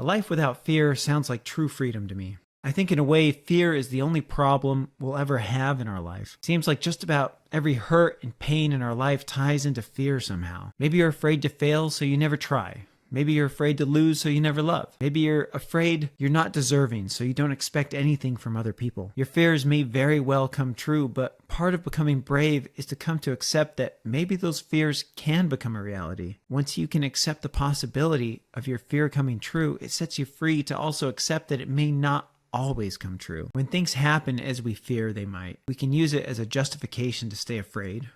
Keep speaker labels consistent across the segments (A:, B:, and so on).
A: A life without fear sounds like true freedom to me. I think in a way, fear is the only problem we'll ever have in our life. Seems like just about every hurt and pain in our life ties into fear somehow. Maybe you're afraid to fail, so you never try. Maybe you're afraid to lose, so you never love. Maybe you're afraid you're not deserving, so you don't expect anything from other people. Your fears may very well come true, but part of becoming brave is to come to accept that maybe those fears can become a reality. Once you can accept the possibility of your fear coming true, it sets you free to also accept that it may not always come true. When things happen as we fear they might, we can use it as a justification to stay afraid,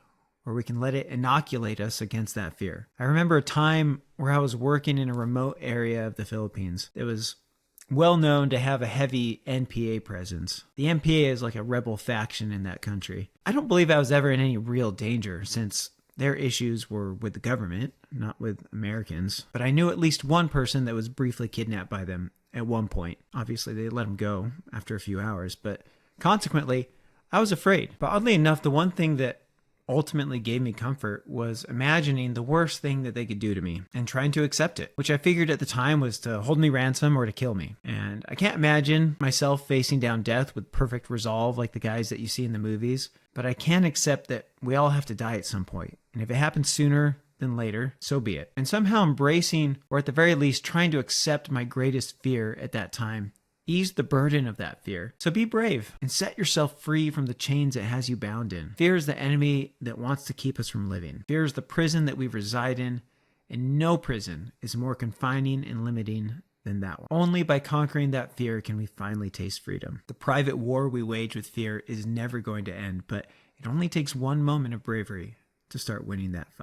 A: or we can let it inoculate us against that fear. I remember a time where I was working in a remote area of the Philippines. It was well known to have a heavy NPA presence. The NPA is like a rebel faction in that country. I don't believe I was ever in any real danger since their issues were with the government, not with Americans. But I knew at least one person that was briefly kidnapped by them at one point. Obviously, they let him go after a few hours, but consequently, I was afraid. But oddly enough, the one thing that ultimately gave me comfort was imagining the worst thing that they could do to me and trying to accept it, which I figured at the time was to hold me ransom or to kill me. And I can't imagine myself facing down death with perfect resolve like the guys that you see in the movies, but I can accept that we all have to die at some point. And if it happens sooner than later, so be it. And somehow embracing, or at the very least trying to accept my greatest fear at that time, ease the burden of that fear. So be brave and set yourself free from the chains it has you bound in. Fear is the enemy that wants to keep us from living. Fear is the prison that we reside in, and no prison is more confining and limiting than that one. Only by conquering that fear can we finally taste freedom. The private war we wage with fear is never going to end, but it only takes one moment of bravery to start winning that fight.